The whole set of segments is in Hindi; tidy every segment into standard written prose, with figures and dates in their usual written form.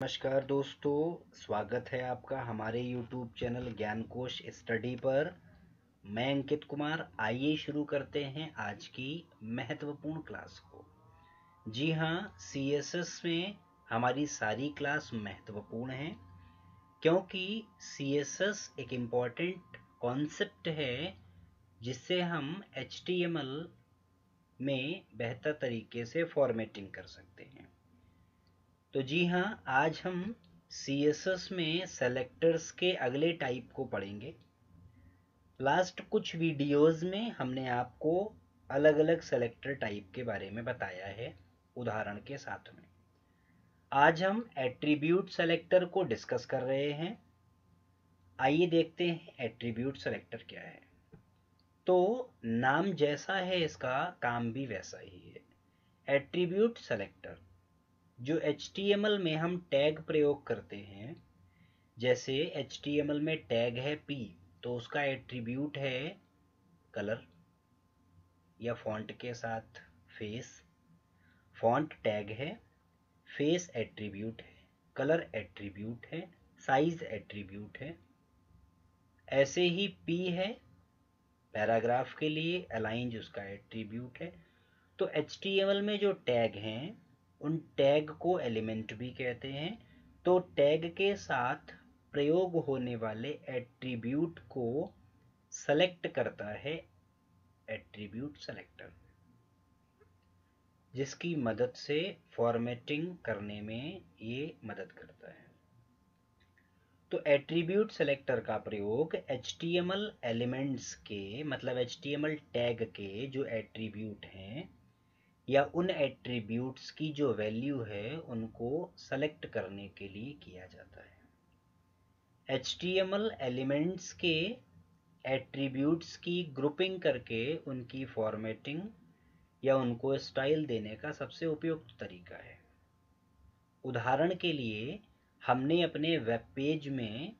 नमस्कार दोस्तों, स्वागत है आपका हमारे YouTube चैनल ज्ञान कोश स्टडी पर। मैं अंकित कुमार। आइए शुरू करते हैं आज की महत्वपूर्ण क्लास को। जी हाँ, CSS में हमारी सारी क्लास महत्वपूर्ण है क्योंकि CSS एक इम्पॉर्टेंट कॉन्सेप्ट है जिससे हम HTML में बेहतर तरीके से फॉर्मेटिंग कर सकते हैं। तो जी हाँ, आज हम CSS में सेलेक्टर्स के अगले टाइप को पढ़ेंगे। लास्ट कुछ वीडियोस में हमने आपको अलग अलग सेलेक्टर टाइप के बारे में बताया है उदाहरण के साथ में। आज हम एट्रीब्यूट सेलेक्टर को डिस्कस कर रहे हैं। आइए देखते हैं एट्रीब्यूट सेलेक्टर क्या है। तो नाम जैसा है इसका काम भी वैसा ही है। एट्रीब्यूट सेलेक्टर जो HTML में हम टैग प्रयोग करते हैं, जैसे HTML में टैग है p, तो उसका एट्रीब्यूट है कलर या फॉन्ट के साथ फेस। फॉन्ट टैग है, फेस एट्रीब्यूट है, कलर एट्रीब्यूट है, साइज एट्रीब्यूट है। ऐसे ही p है पैराग्राफ के लिए, अलाइन उसका एट्रीब्यूट है। तो HTML में जो टैग हैं उन टैग को एलिमेंट भी कहते हैं। तो टैग के साथ प्रयोग होने वाले एट्रीब्यूट को सेलेक्ट करता है एट्रीब्यूट सेलेक्टर, जिसकी मदद से फॉर्मेटिंग करने में ये मदद करता है। तो एट्रीब्यूट सेलेक्टर का प्रयोग HTML एलिमेंट्स के मतलब HTML टैग के जो एट्रीब्यूट हैं या उन एट्रीब्यूट्स की जो वैल्यू है उनको सेलेक्ट करने के लिए किया जाता है। HTML एलिमेंट्स के एट्रीब्यूट्स की ग्रुपिंग करके उनकी फॉर्मेटिंग या उनको स्टाइल देने का सबसे उपयुक्त तरीका है। उदाहरण के लिए हमने अपने वेब पेज में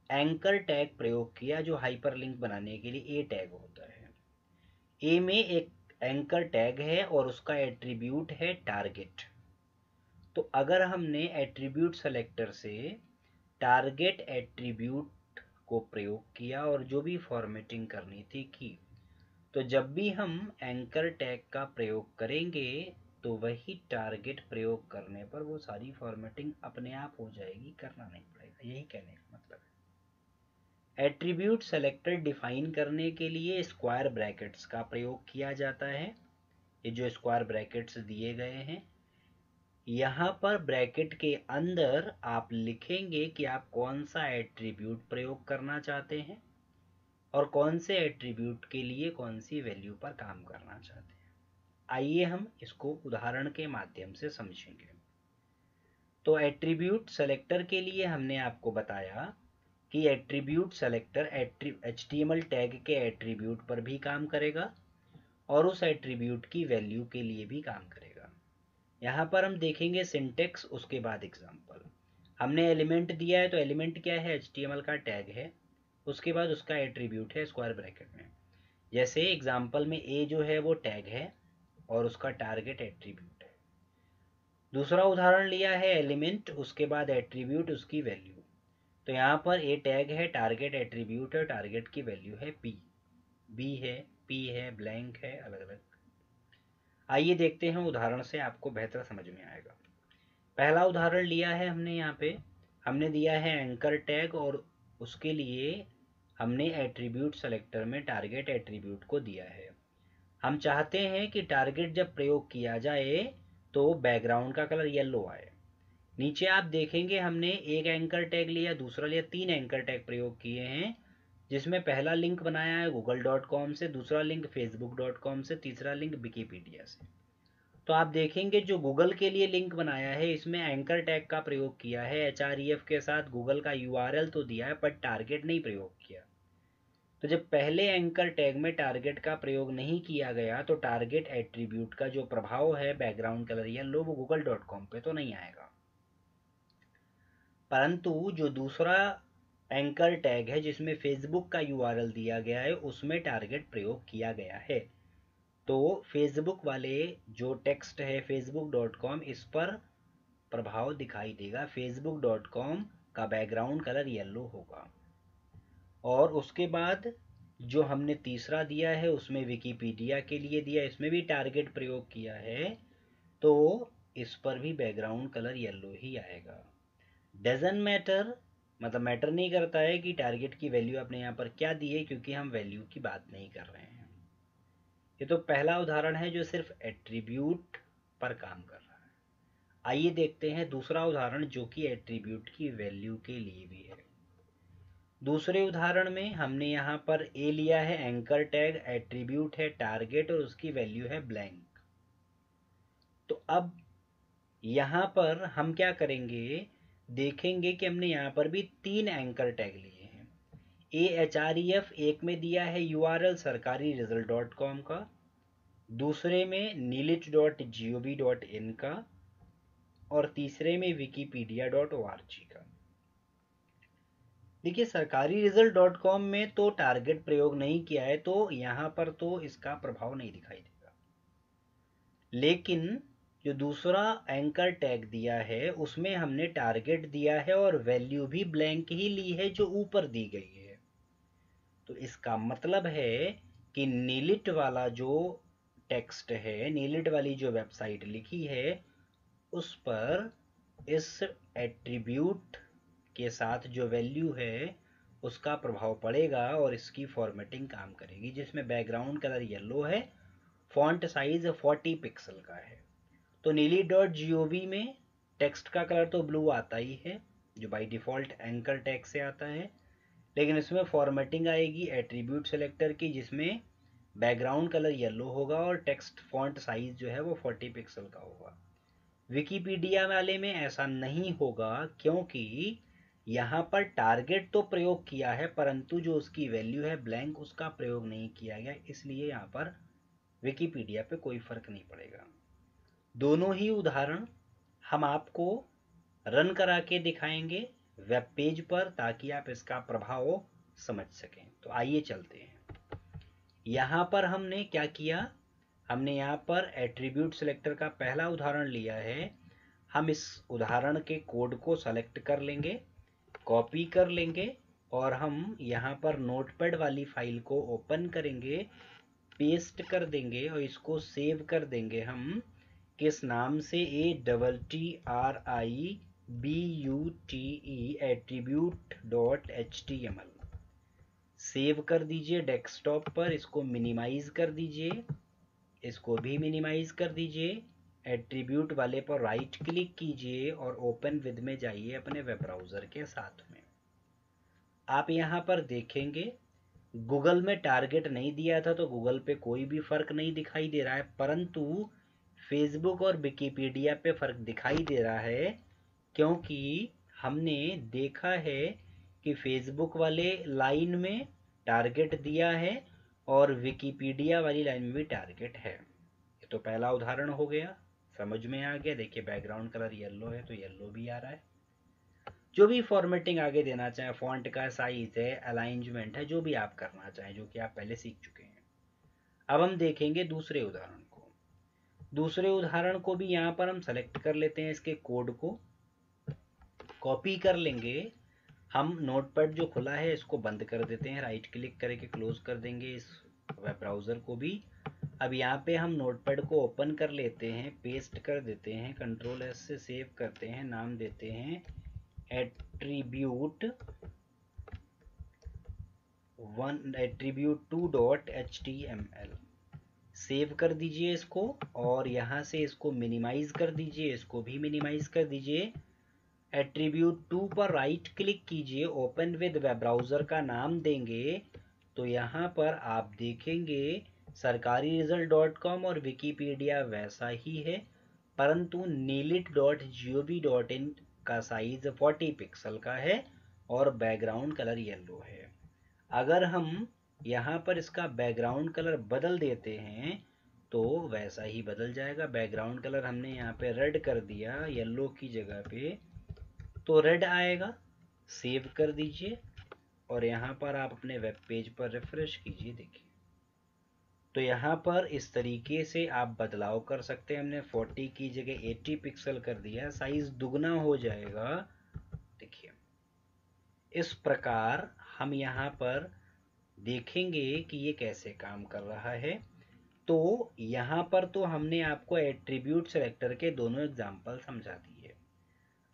एंकर टैग प्रयोग किया जो हाइपरलिंक बनाने के लिए ए टैग होता है। ए में एक एंकर टैग है और उसका एट्रीब्यूट है टारगेट। तो अगर हमने एट्रीब्यूट सेलेक्टर से टारगेट एट्रीब्यूट को प्रयोग किया और जो भी फॉर्मेटिंग करनी थी की, तो जब भी हम एंकर टैग का प्रयोग करेंगे तो वही टारगेट प्रयोग करने पर वो सारी फॉर्मेटिंग अपने आप हो जाएगी, करना नहीं पड़ेगा। यही कहने का मतलब है। एट्रीब्यूट सेलेक्टर डिफाइन करने के लिए स्क्वायर ब्रैकेट्स का प्रयोग किया जाता है। ये जो स्क्वायर ब्रैकेट्स दिए गए हैं, यहाँ पर ब्रैकेट के अंदर आप लिखेंगे कि आप कौन सा एट्रीब्यूट प्रयोग करना चाहते हैं और कौन से एट्रीब्यूट के लिए कौन सी वैल्यू पर काम करना चाहते हैं। आइए हम इसको उदाहरण के माध्यम से समझेंगे। तो एट्रीब्यूट सेलेक्टर के लिए हमने आपको बताया कि एट्रीब्यूट सेलेक्टर HTML टैग के एट्रीब्यूट पर भी काम करेगा और उस एट्रीब्यूट की वैल्यू के लिए भी काम करेगा। यहाँ पर हम देखेंगे सिंटेक्स, उसके बाद एग्जाम्पल। हमने एलिमेंट दिया है तो एलिमेंट क्या है, HTML का टैग है, उसके बाद उसका एट्रीब्यूट है स्क्वायर ब्रैकेट में। जैसे एग्जाम्पल में ए जो है वो टैग है और उसका टारगेट एट्रीब्यूट है। दूसरा उदाहरण लिया है एलिमेंट, उसके बाद एट्रीब्यूट, उसकी वैल्यू। तो यहाँ पर ए टैग है, टारगेट एट्रीब्यूट है, टारगेट की वैल्यू है p, b है, p है, ब्लैंक है, अलग अलग। आइए देखते हैं उदाहरण से, आपको बेहतर समझ में आएगा। पहला उदाहरण लिया है हमने, यहाँ पे हमने दिया है एंकर टैग और उसके लिए हमने एट्रीब्यूट सेलेक्टर में टारगेट एट्रीब्यूट को दिया है। हम चाहते हैं कि टारगेट जब प्रयोग किया जाए तो बैकग्राउंड का कलर येलो आए। नीचे आप देखेंगे हमने एक एंकर टैग लिया, दूसरा लिया, 3 एंकर टैग प्रयोग किए हैं, जिसमें पहला लिंक बनाया है google.com से, दूसरा लिंक facebook.com से, तीसरा लिंक विकिपीडिया से। तो आप देखेंगे जो गूगल के लिए लिंक बनाया है इसमें एंकर टैग का प्रयोग किया है, href के साथ गूगल का URL तो दिया है पर टारगेट नहीं प्रयोग किया। तो जब पहले एंकर टैग में टारगेट का प्रयोग नहीं किया गया तो टारगेट एट्रीब्यूट का जो प्रभाव है बैकग्राउंड कलर येलो, वो google.com पे तो नहीं आएगा। परंतु जो दूसरा एंकर टैग है जिसमें फेसबुक का URL दिया गया है उसमें टारगेट प्रयोग किया गया है। तो फेसबुक वाले जो टेक्स्ट है facebook.com, इस पर प्रभाव दिखाई देगा। facebook.com का बैकग्राउंड कलर येलो होगा। और उसके बाद जो हमने तीसरा दिया है उसमें विकिपीडिया के लिए दिया, इसमें भी टारगेट प्रयोग किया है, तो इस पर भी बैकग्राउंड कलर येलो ही आएगा। डजन मैटर, मतलब मैटर नहीं करता है कि टारगेट की वैल्यू आपने यहाँ पर क्या दी है, क्योंकि हम वैल्यू की बात नहीं कर रहे हैं। ये तो पहला उदाहरण है जो सिर्फ एट्रीब्यूट पर काम कर रहा है। आइए देखते हैं दूसरा उदाहरण जो कि एट्रीब्यूट की वैल्यू के लिए भी है। दूसरे उदाहरण में हमने यहाँ पर ए लिया है एंकर टैग, एट्रीब्यूट है टारगेट और उसकी वैल्यू है ब्लैंक। तो अब यहाँ पर हम क्या करेंगे, देखेंगे कि हमने यहाँ पर भी 3 एंकर टैग लिए हैं। AHREF एक में दिया है URL सरकारी result.com का, दूसरे में nilit.gov.in का और तीसरे में wikipedia.org का। देखिए सरकारी result.com में तो टारगेट प्रयोग नहीं किया है, तो यहाँ पर तो इसका प्रभाव नहीं दिखाई देगा। लेकिन जो दूसरा एंकर टैग दिया है उसमें हमने टारगेट दिया है और वैल्यू भी ब्लैंक ही ली है जो ऊपर दी गई है। तो इसका मतलब है कि नीलिट वाला जो टेक्स्ट है, नीलिट वाली जो वेबसाइट लिखी है, उस पर इस एट्रीब्यूट के साथ जो वैल्यू है उसका प्रभाव पड़ेगा और इसकी फॉर्मेटिंग काम करेगी, जिसमें बैकग्राउंड कलर येलो है, फॉन्ट साइज 40 पिक्सल का है। तो नीली.gov में टेक्स्ट का कलर तो ब्लू आता ही है जो बाय डिफ़ॉल्ट एंकर टैग से आता है, लेकिन इसमें फॉर्मेटिंग आएगी एट्रीब्यूट सेलेक्टर की, जिसमें बैकग्राउंड कलर येलो होगा और टेक्स्ट फॉन्ट साइज जो है वो 40 पिक्सल का होगा। विकिपीडिया वाले में ऐसा नहीं होगा, क्योंकि यहाँ पर टारगेट तो प्रयोग किया है परंतु जो उसकी वैल्यू है ब्लैंक उसका प्रयोग नहीं किया गया, इसलिए यहाँ पर विकिपीडिया पे कोई फर्क नहीं पड़ेगा। दोनों ही उदाहरण हम आपको रन करा के दिखाएंगे वेब पेज पर, ताकि आप इसका प्रभाव समझ सकें। तो आइए चलते हैं। यहाँ पर हमने क्या किया, हमने यहाँ पर एट्रीब्यूट सेलेक्टर का पहला उदाहरण लिया है। हम इस उदाहरण के कोड को सेलेक्ट कर लेंगे, कॉपी कर लेंगे और हम यहाँ पर नोटपैड वाली फाइल को ओपन करेंगे, पेस्ट कर देंगे और इसको सेव कर देंगे हम किस नाम से, ATTRIBUTE attribute.html। सेव कर दीजिए डेस्कटॉप पर, इसको मिनिमाइज कर दीजिए, इसको भी मिनिमाइज कर दीजिए, एट्रीब्यूट वाले पर राइट क्लिक कीजिए और ओपन विद में जाइए अपने वेब ब्राउज़र के साथ में। आप यहाँ पर देखेंगे गूगल में टारगेट नहीं दिया था तो गूगल पे कोई भी फर्क नहीं दिखाई दे रहा है, परंतु फेसबुक और विकिपीडिया पे फर्क दिखाई दे रहा है, क्योंकि हमने देखा है कि फेसबुक वाले लाइन में टारगेट दिया है और विकिपीडिया वाली लाइन में भी टारगेट है। ये तो पहला उदाहरण हो गया, समझ में आ गया। देखिए बैकग्राउंड कलर येलो है तो येलो भी आ रहा है। जो भी फॉर्मेटिंग आगे देना चाहें, फॉन्ट का साइज है, अलाइनमेंट है, जो भी आप करना चाहें, जो कि आप पहले सीख चुके हैं। अब हम देखेंगे दूसरे उदाहरण को। दूसरे उदाहरण को भी यहाँ पर हम सेलेक्ट कर लेते हैं, इसके कोड को कॉपी कर लेंगे। हम नोटपैड जो खुला है इसको बंद कर देते हैं, राइट क्लिक करके क्लोज कर देंगे इस वेब ब्राउज़र को भी। अब यहाँ पे हम नोटपैड को ओपन कर लेते हैं, पेस्ट कर देते हैं, Ctrl+S से सेव करते हैं, नाम देते हैं attribute2.html। सेव कर दीजिए इसको और यहाँ से इसको मिनिमाइज कर दीजिए, इसको भी मिनिमाइज कर दीजिए। attribute2 पर राइट क्लिक कीजिए, ओपन विद वेब ब्राउज़र का नाम देंगे, तो यहाँ पर आप देखेंगे सरकारी result.com और विकिपीडिया वैसा ही है, परंतु nilit.gov.in का साइज 40 पिक्सल का है और बैकग्राउंड कलर येलो है। अगर हम यहाँ पर इसका बैकग्राउंड कलर बदल देते हैं तो वैसा ही बदल जाएगा। बैकग्राउंड कलर हमने यहाँ पे रेड कर दिया येलो की जगह पे, तो रेड आएगा। सेव कर दीजिए और यहाँ पर आप अपने वेब पेज पर रिफ्रेश कीजिए, देखिए तो यहाँ पर इस तरीके से आप बदलाव कर सकते हैं। हमने 40 की जगह 80 पिक्सल कर दिया, साइज दुगना हो जाएगा। देखिए इस प्रकार हम यहाँ पर देखेंगे कि ये कैसे काम कर रहा है। तो यहाँ पर तो हमने आपको एट्रीब्यूट सेलेक्टर के दोनों एग्जाम्पल समझा दिए।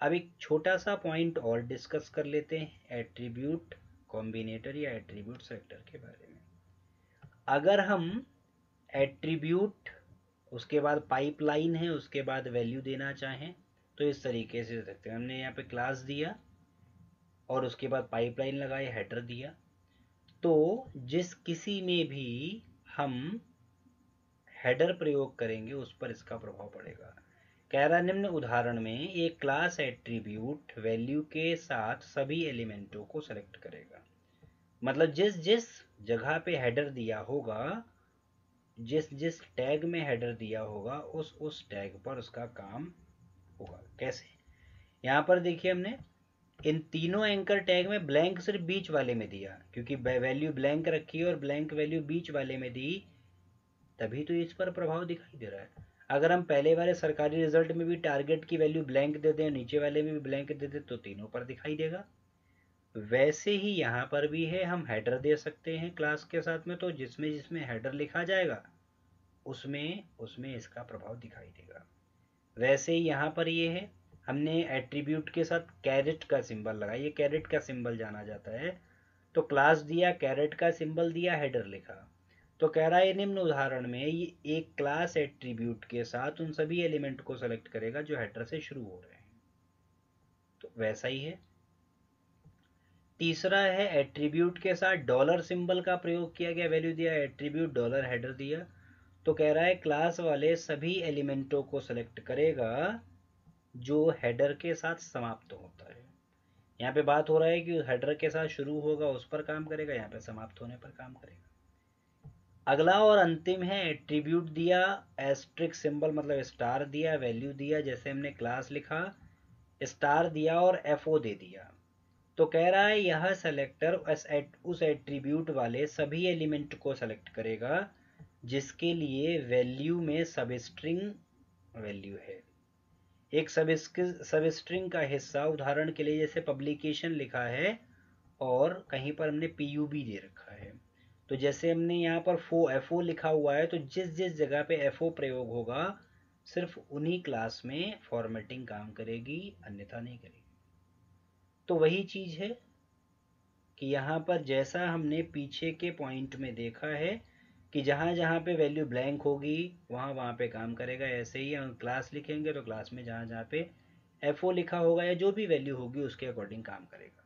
अब एक छोटा सा पॉइंट और डिस्कस कर लेते हैं एट्रीब्यूट कॉम्बिनेटर या एट्रीब्यूट सेलेक्टर के बारे में। अगर हम एट्रीब्यूट उसके बाद पाइपलाइन है उसके बाद वैल्यू देना चाहें तो इस तरीके से दे सकते हैं। हमने यहाँ पे क्लास दिया और उसके बाद पाइपलाइन लगाए, हेडर दिया। तो जिस किसी में भी हम हेडर प्रयोग करेंगे उस पर इसका प्रभाव पड़ेगा। कह रहा निम्न उदाहरण में एक क्लास एट्रीब्यूट वैल्यू के साथ सभी एलिमेंटों को सेलेक्ट करेगा। मतलब जिस जिस जगह पे हेडर दिया होगा, जिस जिस टैग में हेडर दिया होगा उस टैग पर उसका काम होगा। कैसे? यहाँ पर देखिए हमने इन तीनों एंकर टैग में ब्लैंक सिर्फ बीच वाले में दिया, क्योंकि वैल्यू ब्लैंक रखी और ब्लैंक वैल्यू बीच वाले में दी, तभी तो इस पर प्रभाव दिखाई दे रहा है। अगर हम पहले वाले सरकारी रिजल्ट में भी टारगेट की वैल्यू ब्लैंक दे दें, नीचे वाले में भी ब्लैंक दे दें, तो तीनों पर दिखाई देगा। वैसे ही यहाँ पर भी है, हम हेडर दे सकते हैं क्लास के साथ में, तो जिसमें जिसमें हेडर लिखा जाएगा उसमें उसमें इसका प्रभाव दिखाई देगा। वैसे ही यहाँ पर ये है, हमने एट्रीब्यूट के साथ कैरेट का सिंबल लगाया, ये कैरेट का सिंबल जाना जाता है। तो क्लास दिया, कैरेट का सिंबल दिया, हेडर लिखा। तो कह रहा है निम्न उदाहरण में ये एक क्लास एट्रीब्यूट के साथ उन सभी एलिमेंट को सेलेक्ट करेगा जो हेडर से शुरू हो रहे हैं। तो वैसा ही है। तीसरा है एट्रीब्यूट के साथ डॉलर सिंबल का प्रयोग किया गया, वैल्यू दिया एट्रीब्यूट डॉलर हेडर दिया। तो कह रहा है क्लास वाले सभी एलिमेंटों को सेलेक्ट करेगा जो हेडर के साथ समाप्त होता है। यहाँ पे बात हो रहा है कि हेडर के साथ शुरू होगा उस पर काम करेगा, यहाँ पे समाप्त होने पर काम करेगा। अगला और अंतिम है एट्रीब्यूट दिया, एस्ट्रिक सिंबल मतलब स्टार दिया, वैल्यू दिया, जैसे हमने क्लास लिखा, स्टार दिया और एफओ दे दिया। तो कह रहा है यह सेलेक्टर उस एट्रीब्यूट वाले सभी एलिमेंट को सेलेक्ट करेगा जिसके लिए वैल्यू में सबस्ट्रिंग वैल्यू है। एक सबस्ट्रिंग का हिस्सा, उदाहरण के लिए जैसे पब्लिकेशन लिखा है और कहीं पर हमने PUB दे रखा है, तो जैसे हमने यहाँ पर FO लिखा हुआ है, तो जिस जिस जगह पे FO प्रयोग होगा सिर्फ उन्हीं क्लास में फॉर्मेटिंग काम करेगी, अन्यथा नहीं करेगी। तो वही चीज है कि यहाँ पर जैसा हमने पीछे के पॉइंट में देखा है कि जहाँ जहाँ पे वैल्यू ब्लैंक होगी वहाँ वहाँ पे काम करेगा। ऐसे ही हम क्लास लिखेंगे तो क्लास में जहाँ जहाँ पे FO लिखा होगा या जो भी वैल्यू होगी उसके अकॉर्डिंग काम करेगा।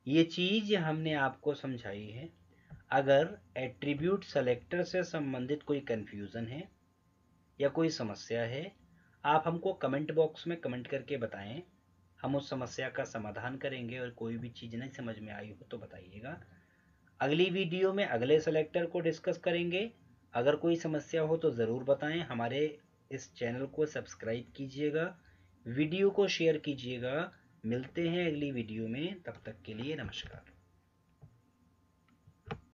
ये चीज हमने आपको समझाई है। अगर एट्रीब्यूट सेलेक्टर से संबंधित कोई कंफ्यूजन है या कोई समस्या है, आप हमको कमेंट बॉक्स में कमेंट करके बताएं, हम उस समस्या का समाधान करेंगे। और कोई भी चीज़ नहीं समझ में आई हो तो बताइएगा। अगली वीडियो में अगले सेलेक्टर को डिस्कस करेंगे। अगर कोई समस्या हो तो ज़रूर बताएं। हमारे इस चैनल को सब्सक्राइब कीजिएगा, वीडियो को शेयर कीजिएगा। मिलते हैं अगली वीडियो में, तब तक के लिए नमस्कार।